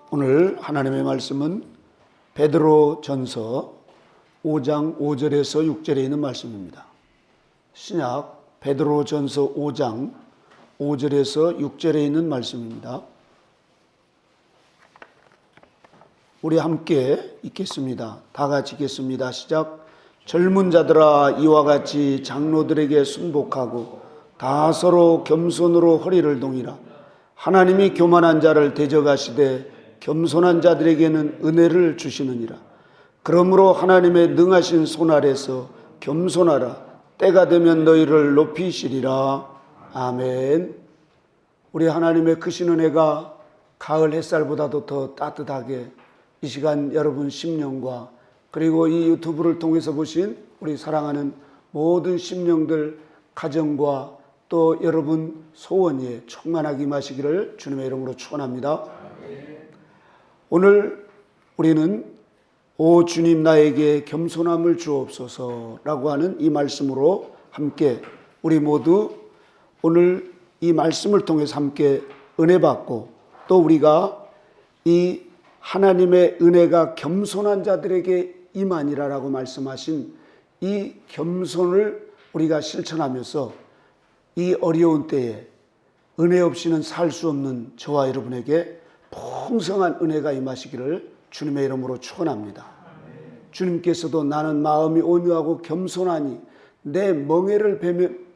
오늘 하나님의 말씀은 베드로전서 5장 5절에서 6절에 있는 말씀입니다. 신약 베드로전서 5장 5절에서 6절에 있는 말씀입니다. 우리 함께 읽겠습니다. 다 같이 읽겠습니다. 시작. 젊은 자들아, 이와 같이 장로들에게 순복하고 다 서로 겸손으로 허리를 동이라. 하나님이 교만한 자를 대적하시되 겸손한 자들에게는 은혜를 주시느니라. 그러므로 하나님의 능하신 손 아래서 겸손하라. 때가 되면 너희를 높이시리라. 아멘. 우리 하나님의 크신 은혜가 가을 햇살보다도 더 따뜻하게 이 시간 여러분 심령과 그리고 이 유튜브를 통해서 보신 우리 사랑하는 모든 심령들 가정과 또 여러분 소원에 충만하게 임하시기를 주님의 이름으로 축원합니다. 오늘 우리는 오 주님 나에게 겸손함을 주옵소서라고 하는 이 말씀으로 함께 우리 모두 오늘 이 말씀을 통해서 함께 은혜 받고 또 우리가 이 하나님의 은혜가 겸손한 자들에게 임하니라라고 말씀하신 이 겸손을 우리가 실천하면서 이 어려운 때에 은혜 없이는 살 수 없는 저와 여러분에게 풍성한 은혜가 임하시기를 주님의 이름으로 축원합니다. 주님께서도 나는 마음이 온유하고 겸손하니 내 멍에를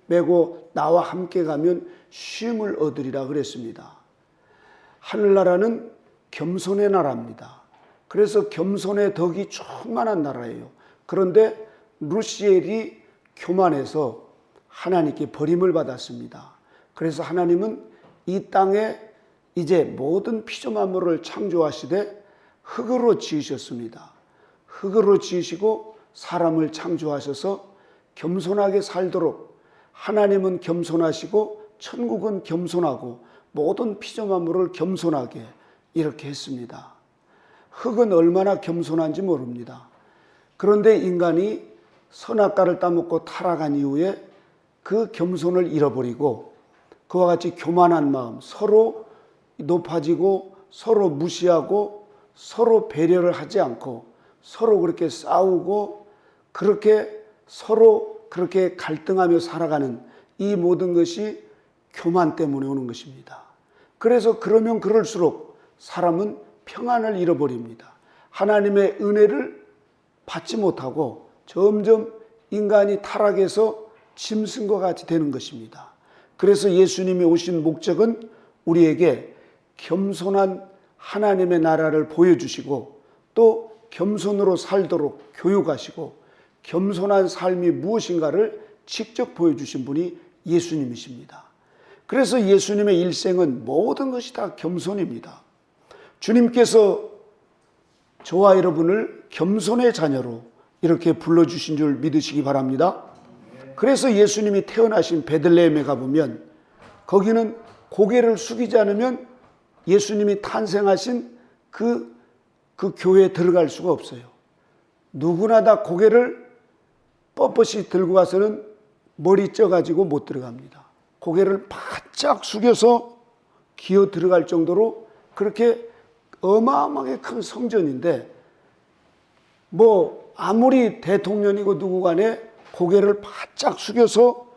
메고 나와 함께 가면 쉼을 얻으리라 그랬습니다. 하늘나라는 겸손의 나라입니다. 그래서 겸손의 덕이 충만한 나라예요. 그런데 루시엘이 교만해서 하나님께 버림을 받았습니다. 그래서 하나님은 이 땅에 이제 모든 피조만물을 창조하시되 흙으로 지으셨습니다. 흙으로 지으시고 사람을 창조하셔서 겸손하게 살도록 하나님은 겸손하시고 천국은 겸손하고 모든 피조만물을 겸손하게 이렇게 했습니다. 흙은 얼마나 겸손한지 모릅니다. 그런데 인간이 선악과를 따먹고 타락한 이후에 그 겸손을 잃어버리고 그와 같이 교만한 마음, 서로 높아지고 서로 무시하고 서로 배려를 하지 않고 서로 그렇게 싸우고 그렇게 서로 그렇게 갈등하며 살아가는 이 모든 것이 교만 때문에 오는 것입니다. 그래서 그러면 그럴수록 사람은 평안을 잃어버립니다. 하나님의 은혜를 받지 못하고 점점 인간이 타락해서 짐승과 같이 되는 것입니다. 그래서 예수님이 오신 목적은 우리에게 겸손한 하나님의 나라를 보여주시고 또 겸손으로 살도록 교육하시고 겸손한 삶이 무엇인가를 직접 보여주신 분이 예수님이십니다. 그래서 예수님의 일생은 모든 것이 다 겸손입니다. 주님께서 저와 여러분을 겸손의 자녀로 이렇게 불러주신 줄 믿으시기 바랍니다. 그래서 예수님이 태어나신 베들레헴에 가보면 거기는 고개를 숙이지 않으면 예수님이 탄생하신 그 교회에 들어갈 수가 없어요. 누구나 다 고개를 뻣뻣이 들고 가서는 머리 쪄가지고 못 들어갑니다. 고개를 바짝 숙여서 기어 들어갈 정도로 그렇게 어마어마하게 큰 성전인데 뭐 아무리 대통령이고 누구 간에 고개를 바짝 숙여서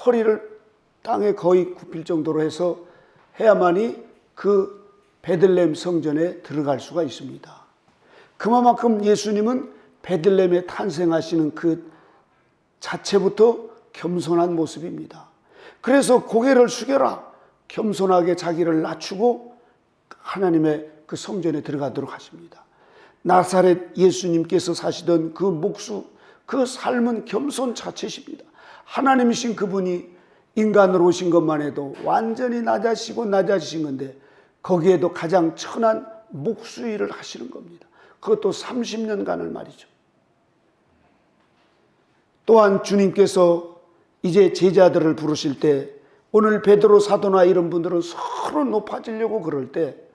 허리를 땅에 거의 굽힐 정도로 해서 해야만이 그 베들레헴 성전에 들어갈 수가 있습니다. 그만큼 예수님은 베들레헴에 탄생하시는 그 자체부터 겸손한 모습입니다. 그래서 고개를 숙여라. 겸손하게 자기를 낮추고 하나님의 그 성전에 들어가도록 하십니다. 나사렛 예수님께서 사시던 그 목수, 그 삶은 겸손 자체십니다. 하나님이신 그분이 인간으로 오신 것만 해도 완전히 낮아지신 건데 거기에도 가장 천한 목수 일을 하시는 겁니다. 그것도 30년간을 말이죠. 또한 주님께서 이제 제자들을 부르실 때 오늘 베드로 사도나 이런 분들은 서로 높아지려고 그럴 때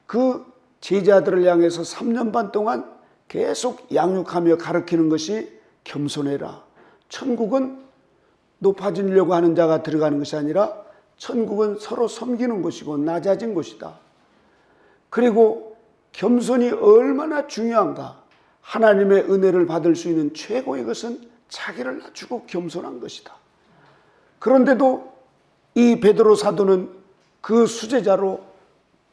그 제자들을 향해서 3년 반 동안 계속 양육하며 가르치는 것이 겸손해라. 천국은 높아지려고 하는 자가 들어가는 것이 아니라 천국은 서로 섬기는 곳이고 낮아진 곳이다. 그리고 겸손이 얼마나 중요한가. 하나님의 은혜를 받을 수 있는 최고의 것은 자기를 낮추고 겸손한 것이다. 그런데도 이 베드로 사도는 그 수제자로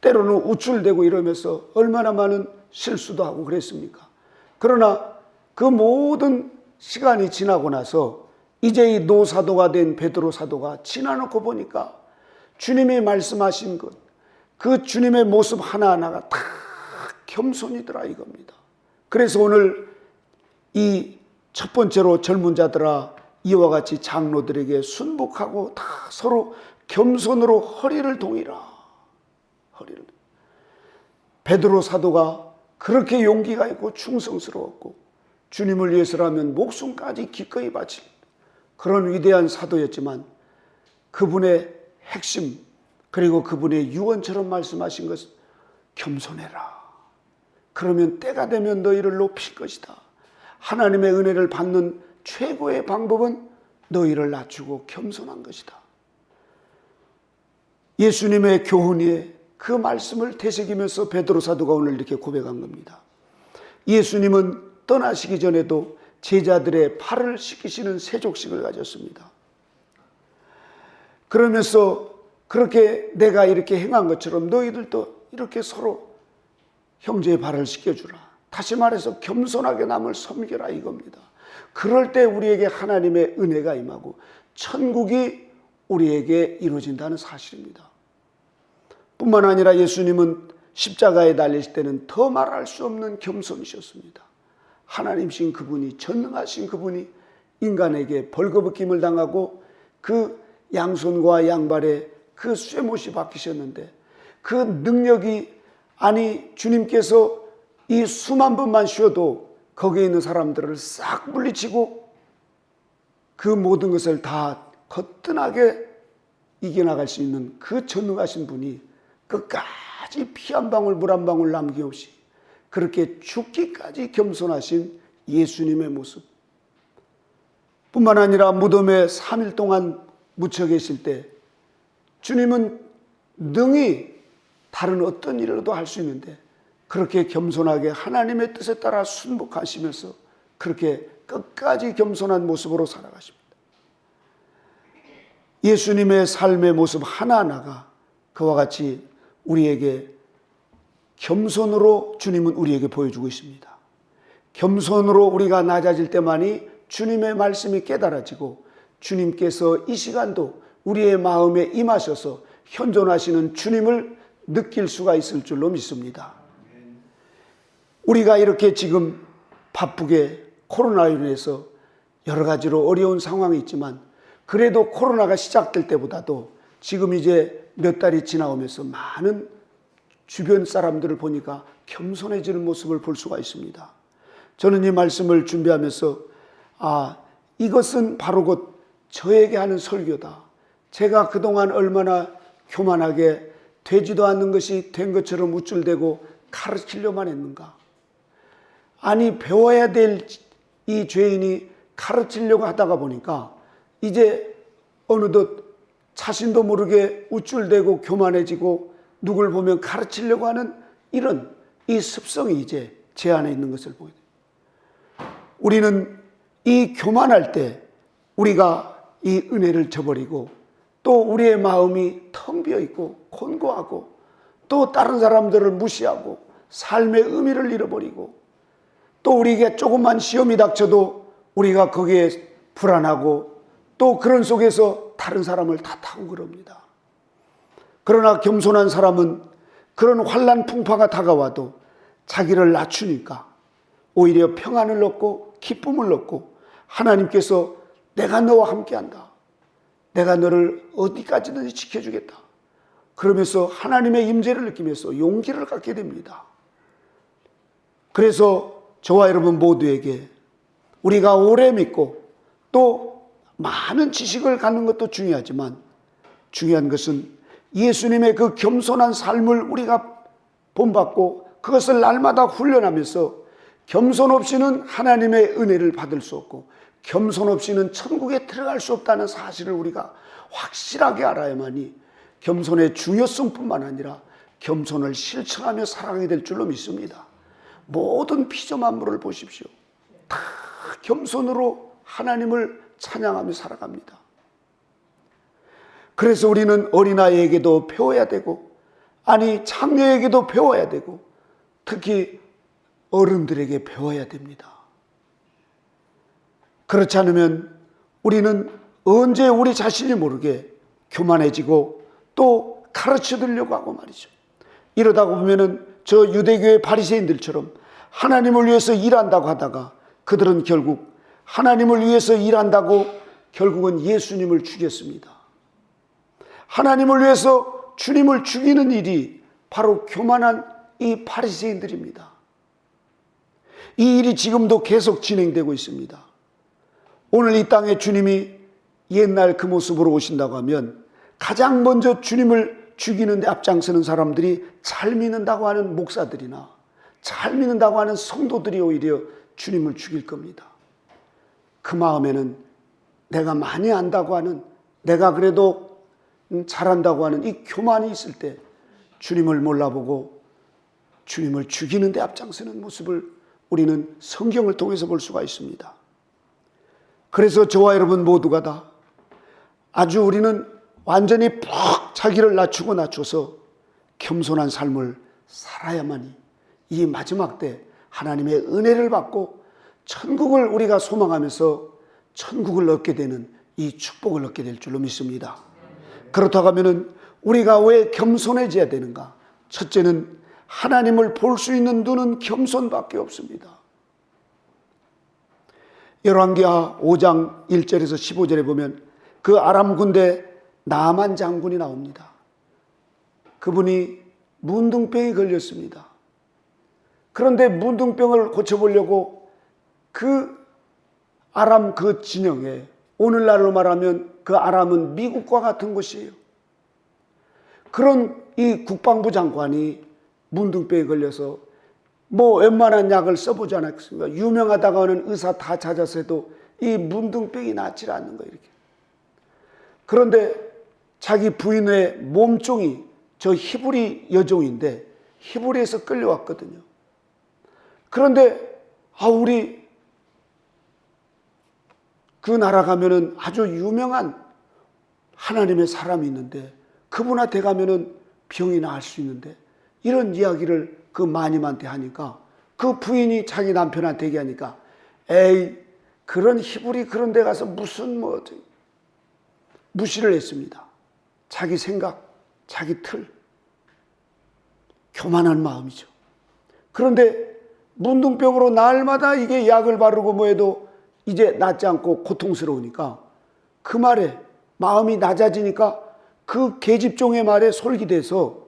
때로는 우쭐대고 이러면서 얼마나 많은 실수도 하고 그랬습니까? 그러나 그 모든 시간이 지나고 나서 이제 이 노사도가 된 베드로 사도가 지나놓고 보니까 주님이 말씀하신 것, 그 주님의 모습 하나하나가 다 겸손이더라 이겁니다. 그래서 오늘 이 첫 번째로 젊은 자들아 이와 같이 장로들에게 순복하고 다 서로 겸손으로 허리를 동이라. 허리를. 베드로 사도가 그렇게 용기가 있고 충성스러웠고 주님을 위해서라면 목숨까지 기꺼이 바칠 그런 위대한 사도였지만 그분의 핵심 그리고 그분의 유언처럼 말씀하신 것은 겸손해라. 그러면 때가 되면 너희를 높일 것이다. 하나님의 은혜를 받는 최고의 방법은 너희를 낮추고 겸손한 것이다. 예수님의 교훈 위에 그 말씀을 되새기면서 베드로 사도가 오늘 이렇게 고백한 겁니다. 예수님은 떠나시기 전에도 제자들의 팔을 씻기시는 세족식을 가졌습니다. 그러면서 그렇게 내가 이렇게 행한 것처럼 너희들도 이렇게 서로 형제의 발을 씻겨주라. 다시 말해서 겸손하게 남을 섬겨라 이겁니다. 그럴 때 우리에게 하나님의 은혜가 임하고 천국이 우리에게 이루어진다는 사실입니다. 뿐만 아니라 예수님은 십자가에 달리실 때는 더 말할 수 없는 겸손이셨습니다. 하나님이신 그분이, 전능하신 그분이 인간에게 벌거벗김을 당하고 그 양손과 양발에 그 쇠못이 박히셨는데 그 능력이 아니 주님께서 이 수만 번만 쉬어도 거기에 있는 사람들을 싹 물리치고 그 모든 것을 다 거뜬하게 이겨나갈 수 있는 그 전능하신 분이 끝까지 피 한 방울 물 한 방울 남김없이 그렇게 죽기까지 겸손하신 예수님의 모습 뿐만 아니라 무덤에 3일 동안 묻혀 계실 때 주님은 능히 다른 어떤 일로도 할 수 있는데 그렇게 겸손하게 하나님의 뜻에 따라 순복하시면서 그렇게 끝까지 겸손한 모습으로 살아가십니다. 예수님의 삶의 모습 하나하나가 그와 같이 우리에게 겸손으로 주님은 우리에게 보여주고 있습니다. 겸손으로 우리가 낮아질 때만이 주님의 말씀이 깨달아지고 주님께서 이 시간도 우리의 마음에 임하셔서 현존하시는 주님을 느낄 수가 있을 줄로 믿습니다. 우리가 이렇게 지금 바쁘게 코로나로 인해서 여러 가지로 어려운 상황이 있지만 그래도 코로나가 시작될 때보다도 지금 이제 몇 달이 지나오면서 많은 주변 사람들을 보니까 겸손해지는 모습을 볼 수가 있습니다. 저는 이 말씀을 준비하면서 이것은 바로 곧 저에게 하는 설교다. 제가 그동안 얼마나 교만하게 되지도 않는 것이 된 것처럼 우쭐대고 가르치려만 했는가. 아니 배워야 될 이 죄인이 가르치려고 하다가 보니까 이제 어느덧 자신도 모르게 우쭐대고 교만해지고 누굴 보면 가르치려고 하는 이런 이 습성이 이제 제 안에 있는 것을 보게 돼요. 우리는 이 교만할 때 우리가 이 은혜를 저버리고 또 우리의 마음이 텅 비어 있고 곤고하고 또 다른 사람들을 무시하고 삶의 의미를 잃어버리고 또 우리에게 조금만 시험이 닥쳐도 우리가 거기에 불안하고 또 그런 속에서 다른 사람을 탓하고 그럽니다. 그러나 겸손한 사람은 그런 환난 풍파가 다가와도 자기를 낮추니까 오히려 평안을 얻고 기쁨을 얻고 하나님께서 내가 너와 함께한다. 내가 너를 어디까지든지 지켜주겠다. 그러면서 하나님의 임재를 느끼면서 용기를 갖게 됩니다. 그래서 저와 여러분 모두에게 우리가 오래 믿고 또 많은 지식을 갖는 것도 중요하지만 중요한 것은 예수님의 그 겸손한 삶을 우리가 본받고 그것을 날마다 훈련하면서 겸손 없이는 하나님의 은혜를 받을 수 없고 겸손 없이는 천국에 들어갈 수 없다는 사실을 우리가 확실하게 알아야만이 겸손의 중요성뿐만 아니라 겸손을 실천하며 살아가게 될 줄로 믿습니다. 모든 피조 만물을 보십시오. 다 겸손으로 하나님을 찬양하며 살아갑니다. 그래서 우리는 어린아이에게도 배워야 되고, 아니 장녀에게도 배워야 되고, 특히 어른들에게 배워야 됩니다. 그렇지 않으면 우리는 언제 우리 자신이 모르게 교만해지고 또 가르쳐 드리려고 하고 말이죠. 이러다 보면은 저 유대교의 바리새인들처럼 하나님을 위해서 일한다고 하다가 그들은 결국 하나님을 위해서 일한다고 결국은 예수님을 죽였습니다. 하나님을 위해서 주님을 죽이는 일이 바로 교만한 이 바리새인들입니다. 이 일이 지금도 계속 진행되고 있습니다. 오늘 이 땅에 주님이 옛날 그 모습으로 오신다고 하면 가장 먼저 주님을 죽이는 데 앞장서는 사람들이 잘 믿는다고 하는 목사들이나 잘 믿는다고 하는 성도들이 오히려 주님을 죽일 겁니다. 그 마음에는 내가 많이 안다고 하는, 내가 그래도 잘한다고 하는 이 교만이 있을 때 주님을 몰라보고 주님을 죽이는 데 앞장서는 모습을 우리는 성경을 통해서 볼 수가 있습니다. 그래서 저와 여러분 모두가 다 아주 우리는 완전히 푹 자기를 낮춰서 겸손한 삶을 살아야만이 이 마지막 때 하나님의 은혜를 받고 천국을 우리가 소망하면서 천국을 얻게 되는 이 축복을 얻게 될 줄로 믿습니다. 그렇다고 하면 우리가 왜 겸손해져야 되는가? 첫째는 하나님을 볼 수 있는 눈은 겸손밖에 없습니다. 열왕기하 5장 1절에서 15절에 보면 그 아람 군대 나만 장군이 나옵니다. 그분이 문둥병이 걸렸습니다. 그런데 문둥병을 고쳐보려고 그 아람 그 진영에, 오늘날로 말하면 그 아람은 미국과 같은 곳이에요. 그런 이 국방부 장관이 문둥병에 걸려서 뭐 웬만한 약을 써보지 않았습니까? 유명하다고 하는 의사 다 찾아서 해도 이 문둥병이 낫질 않는 거예요. 이렇게. 그런데 자기 부인의 몸종이 저 히브리 여종인데 히브리에서 끌려왔거든요. 그런데 우리 그 나라 가면은 아주 유명한 하나님의 사람이 있는데 그분한테 가면은 병이 나을 수 있는데, 이런 이야기를 그 마님한테 하니까 그 부인이 자기 남편한테 얘기하니까 에이 그런 히브리 그런 데 가서 무슨 무시를 했습니다. 자기 생각, 자기 틀, 교만한 마음이죠. 그런데 문둥병으로 날마다 이게 약을 바르고 뭐 해도 이제 낫지 않고 고통스러우니까 그 말에 마음이 낮아지니까 그 계집종의 말에 솔깃해서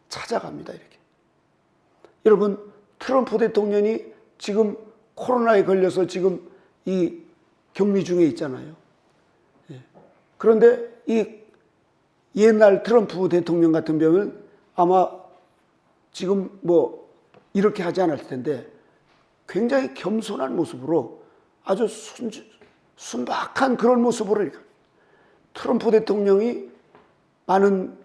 찾아갑니다. 이렇게. 여러분, 트럼프 대통령이 지금 코로나에 걸려서 지금 이 격리 중에 있잖아요. 그런데 이 옛날 트럼프 대통령 같은 경우는 아마 지금 뭐 이렇게 하지 않을 텐데 굉장히 겸손한 모습으로 아주 순박한 그런 모습으로 트럼프 대통령이 많은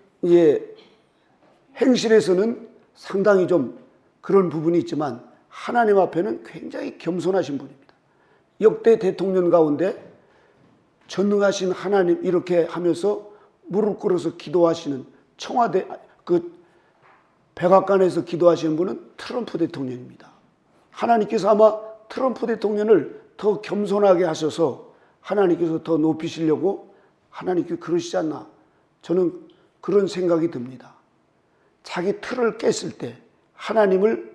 행실에서는 상당히 좀 그런 부분이 있지만 하나님 앞에는 굉장히 겸손하신 분입니다. 역대 대통령 가운데 전능하신 하나님 이렇게 하면서 무릎 꿇어서 기도하시는, 청와대 그 백악관에서 기도하시는 분은 트럼프 대통령입니다. 하나님께서 아마 트럼프 대통령을 더 겸손하게 하셔서 하나님께서 더 높이시려고 하나님께서 그러시지 않나, 저는 그런 생각이 듭니다. 자기 틀을 깼을 때 하나님을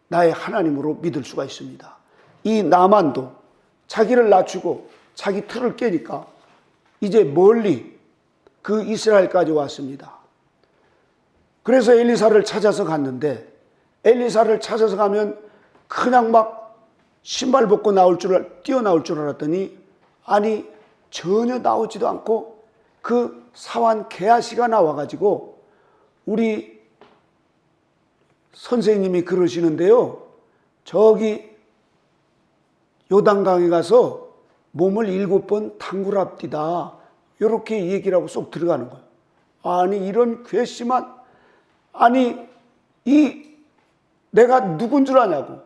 나의 하나님으로 믿을 수가 있습니다. 이 나만도 자기를 낮추고 자기 틀을 깨니까 이제 멀리 그 이스라엘까지 왔습니다. 그래서 엘리사를 찾아서 갔는데, 엘리사를 찾아서 가면 그냥 막 신발 벗고 뛰어나올 줄 알았더니 아니 전혀 나오지도 않고 그 사환 게하시가 나와가지고 우리 선생님이 그러시는데요, 저기 요단강에 가서 몸을 7번 담그랍디다, 이렇게 얘기를 하고 쏙 들어가는 거예요. 아니 이런 괘씸한 아니 내가 누군 줄 아냐고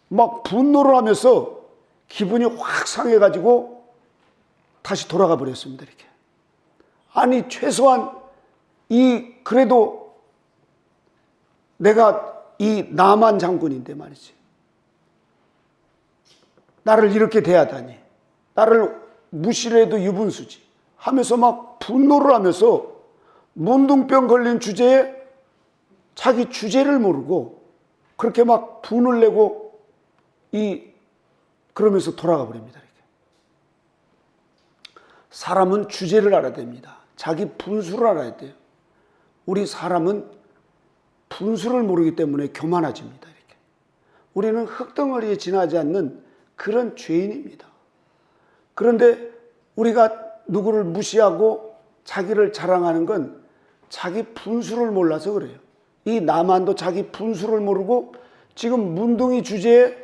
막 분노를 하면서 기분이 확 상해가지고 다시 돌아가 버렸습니다. 이렇게. 아니 최소한 그래도 내가 이 나만 장군인데 말이지. 나를 이렇게 대하다니. 나를 무시를 해도 유분수지. 하면서 막 분노를 하면서 문둥병 걸린 주제에 자기 주제를 모르고 그렇게 막 분을 내고 그러면서 돌아가 버립니다. 이렇게. 사람은 주제를 알아야 됩니다. 자기 분수를 알아야 돼요. 우리 사람은 분수를 모르기 때문에 교만해집니다. 이렇게. 우리는 흙덩어리에 지나지 않는 그런 죄인입니다. 그런데 우리가 누구를 무시하고 자기를 자랑하는 건 자기 분수를 몰라서 그래요. 이 나만도 자기 분수를 모르고 지금 문둥이 주제에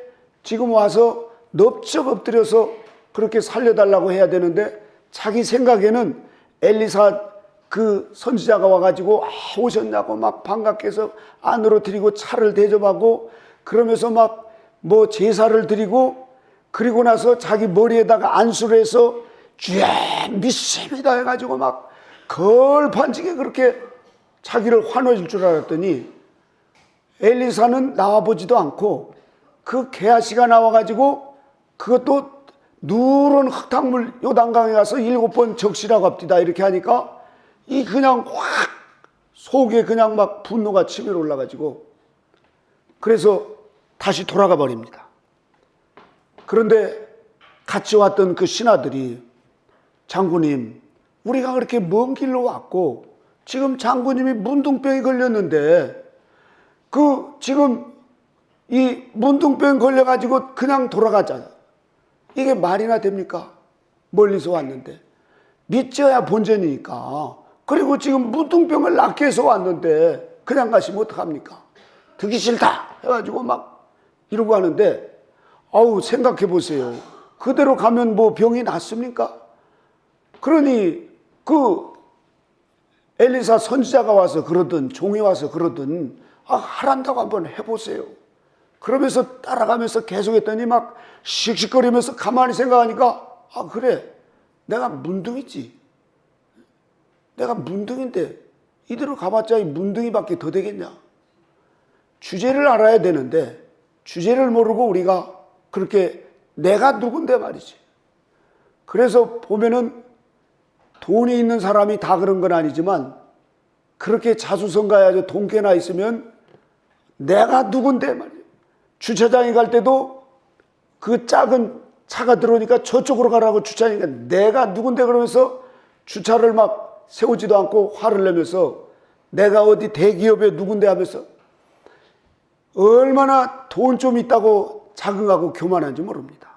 지금 와서 넙적 엎드려서 그렇게 살려달라고 해야 되는데 자기 생각에는 엘리사 그 선지자가 와가지고 오셨냐고 막 반갑게 해서 안으로 드리고 차를 대접하고 그러면서 막 뭐 제사를 드리고 그리고 나서 자기 머리에다가 안수를 해서 주여 믿습니다 해가지고 막 걸판지게 그렇게 자기를 환호해줄 줄 알았더니 엘리사는 나와보지도 않고 그 게하시가 나와가지고 그것도 누런 흙탕물 요단강에 가서 7번 적시라고 합디다 이렇게 하니까 그냥 확 속에 그냥 막 분노가 치밀어 올라가지고 그래서 다시 돌아가 버립니다. 그런데 같이 왔던 그 신하들이 장군님 우리가 그렇게 먼 길로 왔고 지금 장군님이 문둥병이 걸렸는데 지금 이 문둥병 걸려가지고 그냥 돌아가잖아. 이게 말이나 됩니까? 멀리서 왔는데 믿져야 본전이니까. 그리고 지금 문둥병을 낫게 해서 왔는데 그냥 가시면 어떡합니까? 듣기 싫다 해가지고 막 이러고 하는데 생각해 보세요. 그대로 가면 뭐 병이 낫습니까? 그러니 엘리사 선지자가 와서 그러든 종이 와서 그러든 하란다고 한번 해보세요. 그러면서 따라가면서 계속 했더니 막 씩씩거리면서 가만히 생각하니까 그래 내가 문둥이지. 내가 문둥인데 이대로 가봤자 이 문둥이밖에 더 되겠냐. 주제를 알아야 되는데 주제를 모르고 우리가 그렇게 내가 누군데 말이지. 그래서 보면은 돈이 있는 사람이 다 그런 건 아니지만 그렇게 자수성가해야지 돈 꽤나 있으면 내가 누군데 말이야. 주차장에 갈 때도 그 작은 차가 들어오니까 저쪽으로 가라고 주차하니까 내가 누군데 그러면서 주차를 막 세우지도 않고 화를 내면서 내가 어디 대기업에 누군데 하면서 얼마나 돈 좀 있다고 자긍하고 교만한지 모릅니다.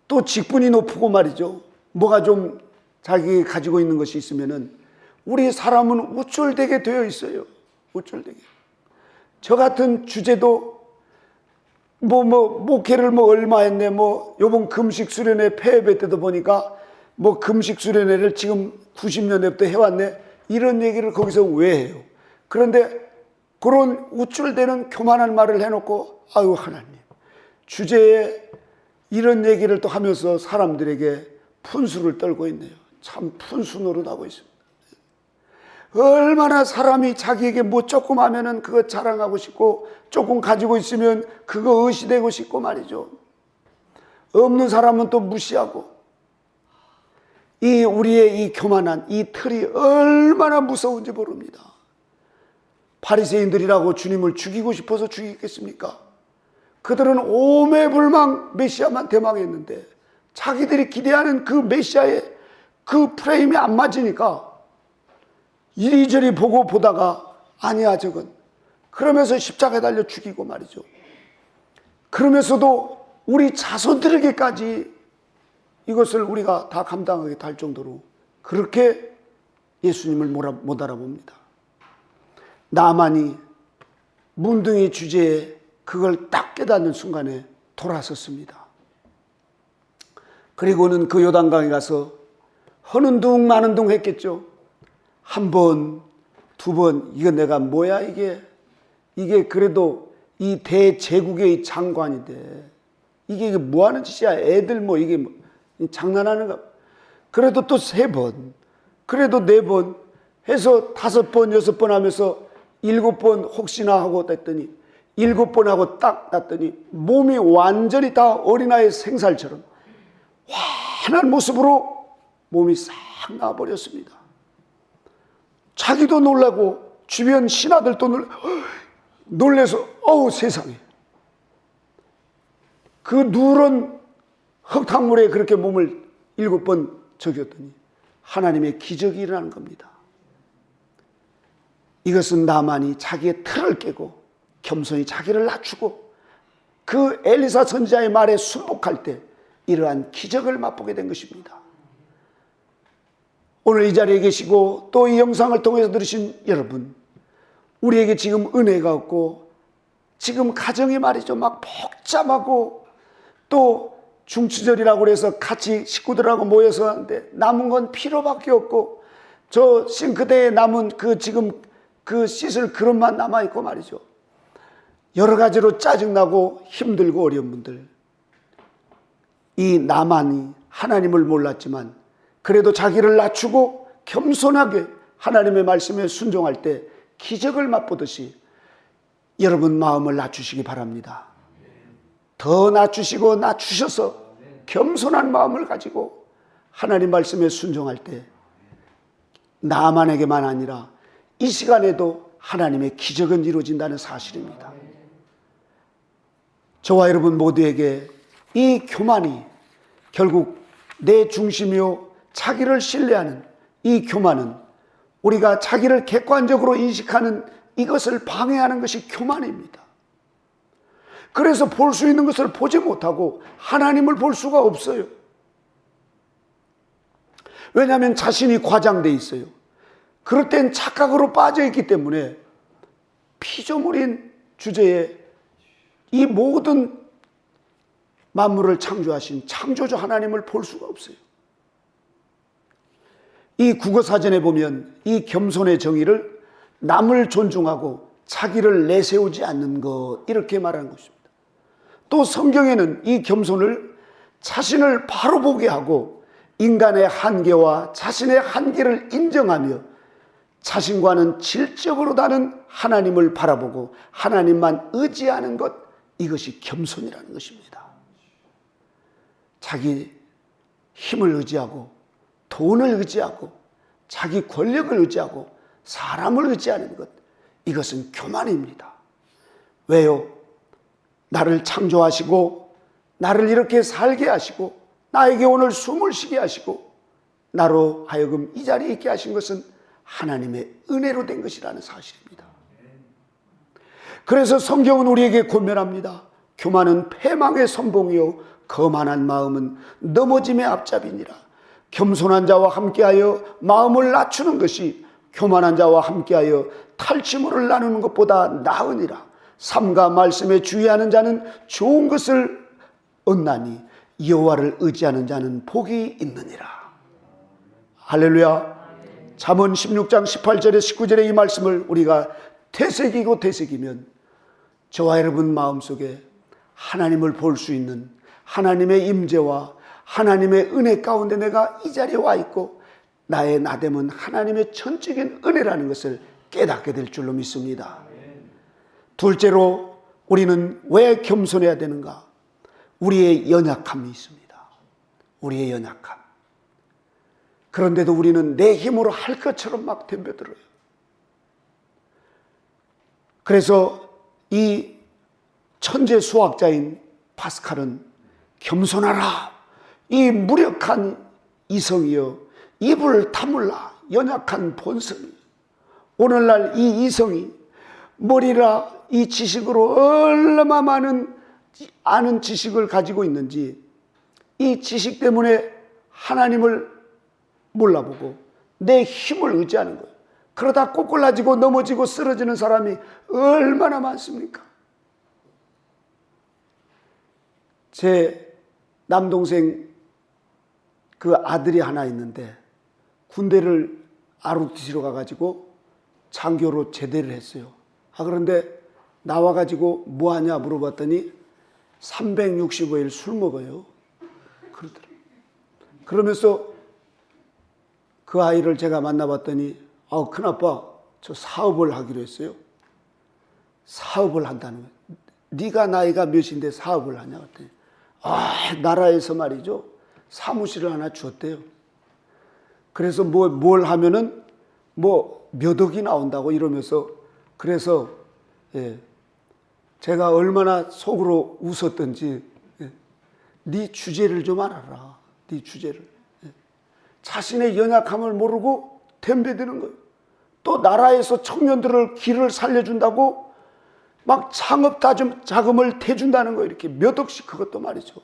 또 직분이 높고 말이죠. 뭐가 좀 자기 가지고 있는 것이 있으면은 우리 사람은 우쭐대게 되어 있어요. 우쭐대게. 저 같은 주제도 목회를 얼마 했네. 요번 금식 수련회 폐회배 때도 보니까 금식 수련회를 지금 90년대부터 해왔네. 이런 얘기를 거기서 왜 해요? 그런데 그런 우쭐대는 교만한 말을 해놓고 아유 하나님 주제에 이런 얘기를 또 하면서 사람들에게 푼수를 떨고 있네요. 참 푼수 노릇하고 있습니다. 얼마나 사람이 자기에게 뭐 조금 하면은 그거 자랑하고 싶고 조금 가지고 있으면 그거 의시되고 싶고 말이죠. 없는 사람은 또 무시하고 우리의 이 교만한 이 틀이 얼마나 무서운지 모릅니다. 바리새인들이라고 주님을 죽이고 싶어서 죽이겠습니까? 그들은 오매불망 메시아만 대망했는데 자기들이 기대하는 그 메시아의 그 프레임이 안 맞으니까 이리저리 보다가 아니야 저건 그러면서 십자가에 달려 죽이고 말이죠. 그러면서도 우리 자손들에게까지 이것을 우리가 다 감당하게 될 정도로 그렇게 예수님을 못 알아봅니다. 나만이 문둥이 주제에 그걸 딱 깨닫는 순간에 돌아섰습니다. 그리고는 그 요단강에 가서 허는 둥 마는 둥 했겠죠. 한 번, 두 번, 이거 내가 뭐야 이게 그래도 이 대제국의 장관인데 이게 뭐 하는 짓이야? 애들 뭐 이게 뭐 장난하는가? 그래도 또 세 번, 그래도 네 번 해서 5번, 6번 하면서 7번 혹시나 하고 했더니 7번 하고 딱 났더니 몸이 완전히 다 어린아이 생살처럼 환한 모습으로 몸이 싹 나와버렸습니다. 자기도 놀라고 주변 신하들도 놀래서 어우 세상에, 그 누런 흙탕물에 그렇게 몸을 7번 적였더니 하나님의 기적이 일어나는 겁니다. 이것은 나만이 자기의 틀을 깨고 겸손히 자기를 낮추고 그 엘리사 선지자의 말에 순복할 때 이러한 기적을 맛보게 된 것입니다. 오늘 이 자리에 계시고 또 이 영상을 통해서 들으신 여러분, 우리에게 지금 은혜가 없고 지금 가정이 말이죠 막 복잡하고 또 중추절이라고 그래서 같이 식구들하고 모여서 하는데 남은 건 피로밖에 없고 저 싱크대에 남은 그 지금 그 씻을 그릇만 남아있고 말이죠. 여러 가지로 짜증나고 힘들고 어려운 분들, 이 나만이 하나님을 몰랐지만 그래도 자기를 낮추고 겸손하게 하나님의 말씀에 순종할 때 기적을 맛보듯이 여러분 마음을 낮추시기 바랍니다. 더 낮추시고 낮추셔서 겸손한 마음을 가지고 하나님 말씀에 순종할 때 나만에게만 아니라 이 시간에도 하나님의 기적은 이루어진다는 사실입니다. 저와 여러분 모두에게 이 교만이 결국 내 중심이요 자기를 신뢰하는 이 교만은 우리가 자기를 객관적으로 인식하는 이것을 방해하는 것이 교만입니다. 그래서 볼 수 있는 것을 보지 못하고 하나님을 볼 수가 없어요. 왜냐하면 자신이 과장돼 있어요. 그럴 땐 착각으로 빠져있기 때문에 피조물인 주제에 이 모든 만물을 창조하신 창조주 하나님을 볼 수가 없어요. 이 국어사전에 보면 이 겸손의 정의를 남을 존중하고 자기를 내세우지 않는 것, 이렇게 말하는 것입니다. 또 성경에는 이 겸손을 자신을 바로 보게 하고 인간의 한계와 자신의 한계를 인정하며 자신과는 질적으로 다른 하나님을 바라보고 하나님만 의지하는 것, 이것이 겸손이라는 것입니다. 자기 힘을 의지하고 돈을 의지하고 자기 권력을 의지하고 사람을 의지하는 것, 이것은 교만입니다. 왜요? 나를 창조하시고 나를 이렇게 살게 하시고 나에게 오늘 숨을 쉬게 하시고 나로 하여금 이 자리에 있게 하신 것은 하나님의 은혜로 된 것이라는 사실입니다. 그래서 성경은 우리에게 권면합니다. 교만은 패망의 선봉이요 거만한 마음은 넘어짐의 앞잡이니라. 겸손한 자와 함께하여 마음을 낮추는 것이 교만한 자와 함께하여 탈취물을 나누는 것보다 나으니라. 삼가 말씀에 주의하는 자는 좋은 것을 얻나니 여호와를 의지하는 자는 복이 있느니라. 할렐루야. 잠언 16장 18절에 19절에 이 말씀을 우리가 되새기고 되새기면 저와 여러분 마음속에 하나님을 볼 수 있는 하나님의 임재와 하나님의 은혜 가운데 내가 이 자리에 와 있고 나의 나됨은 하나님의 전적인 은혜라는 것을 깨닫게 될 줄로 믿습니다. 둘째로 우리는 왜 겸손해야 되는가? 우리의 연약함이 있습니다. 우리의 연약함. 그런데도 우리는 내 힘으로 할 것처럼 막 덤벼들어요. 그래서 이 천재 수학자인 파스칼은 겸손하라, 이 무력한 이성이여 입을 다물라, 연약한 본성이. 오늘날 이 이성이 머리라 이 지식으로 얼마나 많은 아는 지식을 가지고 있는지 이 지식 때문에 하나님을 몰라보고 내 힘을 의지하는 거예요. 그러다 꼬꾸라지고 넘어지고 쓰러지는 사람이 얼마나 많습니까? 제 남동생 그 아들이 하나 있는데 군대를 아르티시로 가가지고 장교로 제대를 했어요. 그런데 나와가지고 뭐 하냐 물어봤더니 365일 술 먹어요. 그러더라고요. 그러면서 그 아이를 제가 만나봤더니 큰아빠 저 사업을 하기로 했어요. 사업을 한다는 거예요. 네가 나이가 몇인데 사업을 하냐 그랬더니 나라에서 말이죠. 사무실을 하나 주었대요. 그래서 뭘 하면은 몇 억이 나온다고 이러면서 그래서 제가 얼마나 속으로 웃었던지 네 주제를 좀 알아라. 네 주제를. 자신의 연약함을 모르고 덤벼드는 거예요. 또 나라에서 청년들을 길을 살려준다고 막 창업 자금을 대준다는 거예요. 이렇게 몇 억씩 그것도 말이죠.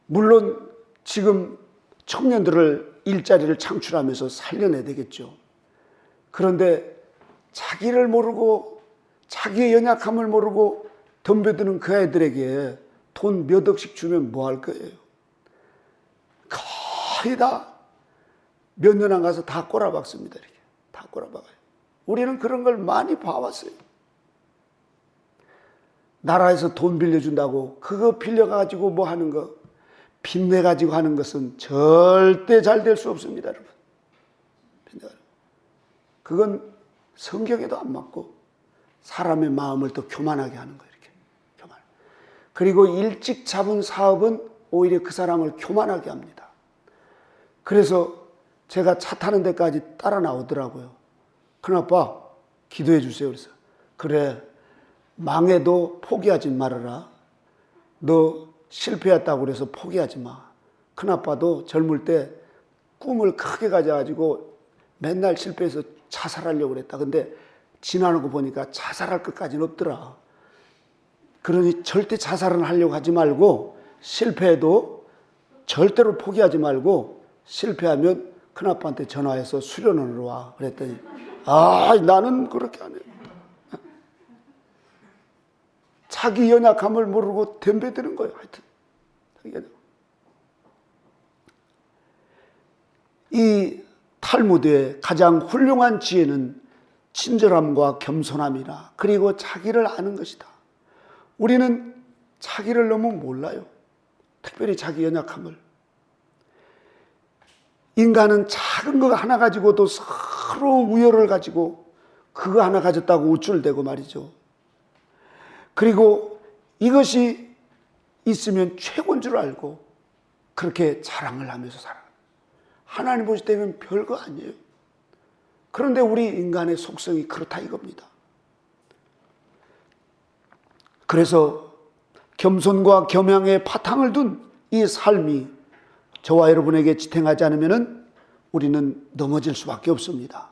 물론 지금 청년들을 일자리를 창출하면서 살려내야 되겠죠. 그런데 자기를 모르고 자기의 연약함을 모르고 덤벼드는 그 애들에게 돈 몇 억씩 주면 뭐 할 거예요? 거의 다 몇 년 안 가서 다 꼬라박습니다. 이렇게 다 꼬라박아요. 우리는 그런 걸 많이 봐왔어요. 나라에서 돈 빌려준다고 그거 빌려가지고 뭐 하는 거 빚내가지고 하는 것은 절대 잘 될 수 없습니다. 여러분. 그건 성경에도 안 맞고 사람의 마음을 더 교만하게 하는 거예요. 이렇게 교만. 그리고 일찍 잡은 사업은 오히려 그 사람을 교만하게 합니다. 그래서 제가 차 타는 데까지 따라 나오더라고요. 큰아빠 기도해 주세요. 그래서 그래 망해도 포기하지 말아라. 너 실패했다고 그래서 포기하지 마. 큰아빠도 젊을 때 꿈을 크게 가져가지고 맨날 실패해서 자살하려고 그랬다. 근데 지나는 거 보니까 자살할 것까지는 없더라. 그러니 절대 자살은 하려고 하지 말고 실패해도 절대로 포기하지 말고 실패하면 큰아빠한테 전화해서 수련원으로 와. 그랬더니 나는 그렇게 안 해요. 자기 연약함을 모르고 덤벼드는 거예요. 하여튼 이 탈무드의 가장 훌륭한 지혜는 친절함과 겸손함이라 그리고 자기를 아는 것이다. 우리는 자기를 너무 몰라요. 특별히 자기 연약함을. 인간은 작은 거 하나 가지고도 서로 우열을 가지고 그거 하나 가졌다고 우쭐대고 말이죠. 그리고 이것이 있으면 최고인 줄 알고 그렇게 자랑을 하면서 살아요. 하나님 보실 때는 별거 아니에요. 그런데 우리 인간의 속성이 그렇다 이겁니다. 그래서 겸손과 겸양의 바탕을 둔 이 삶이 저와 여러분에게 지탱하지 않으면 우리는 넘어질 수밖에 없습니다.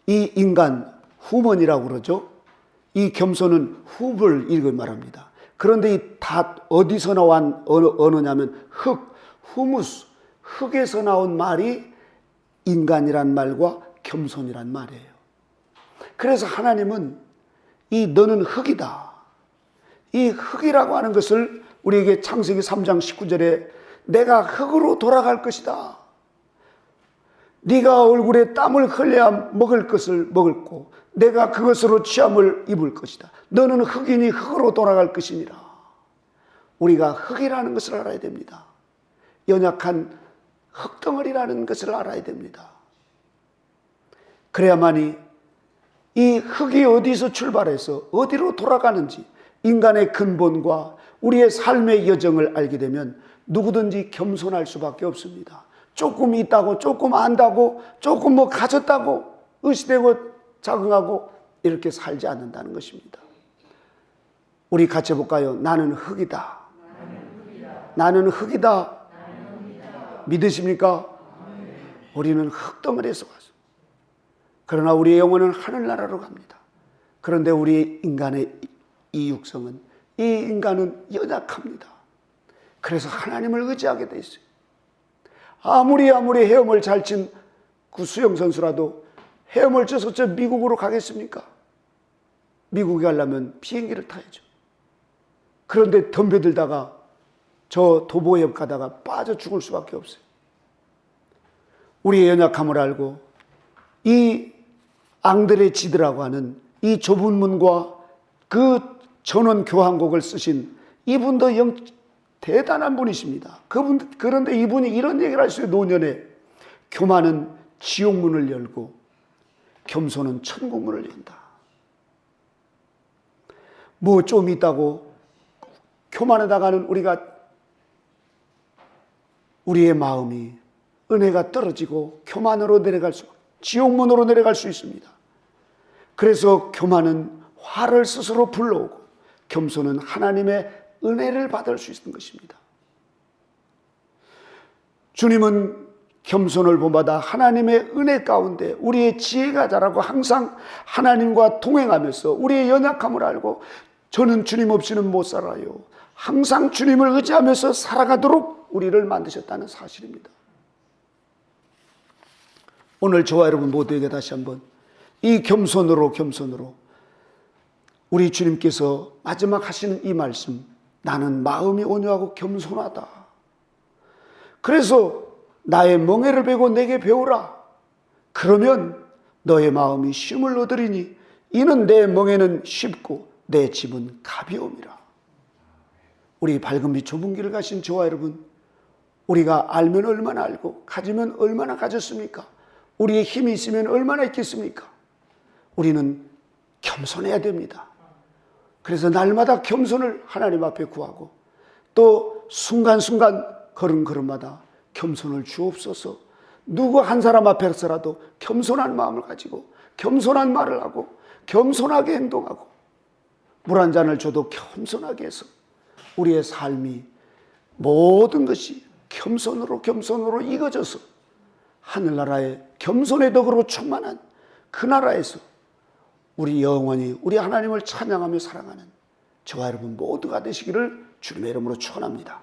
이 인간 후먼이라고 그러죠. 이 겸손은 훅을 읽을 말합니다. 그런데 이 다 어디서 나온 언어냐면 후무스, 흙에서 나온 말이 인간이란 말과 겸손이란 말이에요. 그래서 하나님은 이 너는 흙이다. 이 흙이라고 하는 것을 우리에게 창세기 3장 19절에 내가 흙으로 돌아갈 것이다. 네가 얼굴에 땀을 흘려야 먹을 것을 먹을고 내가 그것으로 취함을 입을 것이다. 너는 흙이니 흙으로 돌아갈 것이니라. 우리가 흙이라는 것을 알아야 됩니다. 연약한 흙덩어리라는 것을 알아야 됩니다. 그래야만이 이 흙이 어디서 출발해서 어디로 돌아가는지 인간의 근본과 우리의 삶의 여정을 알게 되면 누구든지 겸손할 수밖에 없습니다. 조금 있다고 조금 안다고 조금 뭐 가졌다고 의시되고 적응하고 이렇게 살지 않는다는 것입니다. 우리 같이 해볼까요? 나는 흙이다. 나는 흙이다. 믿으십니까? 우리는 흙덩어리에서 왔어. 그러나 우리의 영혼은 하늘나라로 갑니다. 그런데 우리 인간의 이 육성은 이 인간은 연약합니다. 그래서 하나님을 의지하게 돼 있어요. 아무리 헤엄을 잘 친 그 수영선수라도 헤엄을 쳐서 저 미국으로 가겠습니까? 미국에 가려면 비행기를 타야죠. 그런데 덤벼들다가 저 도보협 가다가 빠져 죽을 수밖에 없어요. 우리의 연약함을 알고 이 앙드레 지드라고 하는 이 좁은 문과 그 전원 교향곡을 쓰신 이분도 대단한 분이십니다. 그런데 이분이 이런 얘기를 하셨어요. 노년에 교만은 지옥문을 열고 겸손은 천국문을 연다. 뭐 좀 있다고 교만에다가는 우리의 마음이 은혜가 떨어지고 교만으로 지옥문으로 내려갈 수 있습니다. 그래서 교만은 화를 스스로 불러오고 겸손은 하나님의 은혜를 받을 수 있는 것입니다. 주님은 겸손을 본받아 하나님의 은혜 가운데 우리의 지혜가 자라고 항상 하나님과 동행하면서 우리의 연약함을 알고 저는 주님 없이는 못 살아요. 항상 주님을 의지하면서 살아가도록 우리를 만드셨다는 사실입니다. 오늘 저와 여러분 모두에게 다시 한번 이 겸손으로 우리 주님께서 마지막 하시는 이 말씀, 나는 마음이 온유하고 겸손하다. 그래서 나의 멍에를 베고 내게 배우라. 그러면 너의 마음이 쉼을 얻으리니 이는 내 멍에는 쉽고 내 짐은 가벼움이라. 우리 밝은 빛 좁은 길을 가신 저와 여러분, 우리가 알면 얼마나 알고 가지면 얼마나 가졌습니까? 우리의 힘이 있으면 얼마나 있겠습니까? 우리는 겸손해야 됩니다. 그래서 날마다 겸손을 하나님 앞에 구하고 또 순간순간 걸음걸음마다 겸손을 주옵소서. 누구 한 사람 앞에서라도 겸손한 마음을 가지고 겸손한 말을 하고 겸손하게 행동하고 물 한 잔을 줘도 겸손하게 해서 우리의 삶이 모든 것이 겸손으로 익어져서 하늘나라의 겸손의 덕으로 충만한 그 나라에서 우리 영원히 우리 하나님을 찬양하며 사랑하는 저와 여러분 모두가 되시기를 주님의 이름으로 축원합니다.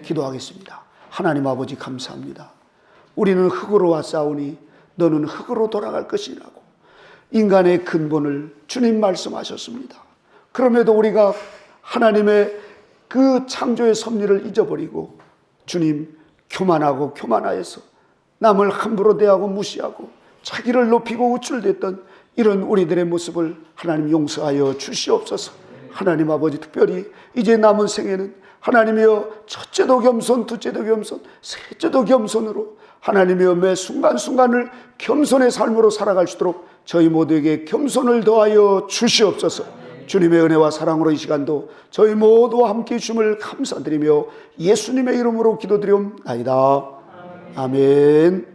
기도하겠습니다. 하나님 아버지 감사합니다. 우리는 흙으로 왔사오니 너는 흙으로 돌아갈 것이라고 인간의 근본을 주님 말씀하셨습니다. 그럼에도 우리가 하나님의 그 창조의 섭리를 잊어버리고 주님 교만하여서 남을 함부로 대하고 무시하고 자기를 높이고 우쭐댔던 이런 우리들의 모습을 하나님 용서하여 주시옵소서. 하나님 아버지 특별히 이제 남은 생에는 하나님이여 첫째도 겸손, 둘째도 겸손, 셋째도 겸손으로 하나님이여 매 순간순간을 겸손의 삶으로 살아갈 수 있도록 저희 모두에게 겸손을 더하여 주시옵소서. 주님의 은혜와 사랑으로 이 시간도 저희 모두와 함께 해주심을 감사드리며 예수님의 이름으로 기도드리옵나이다. 아멘.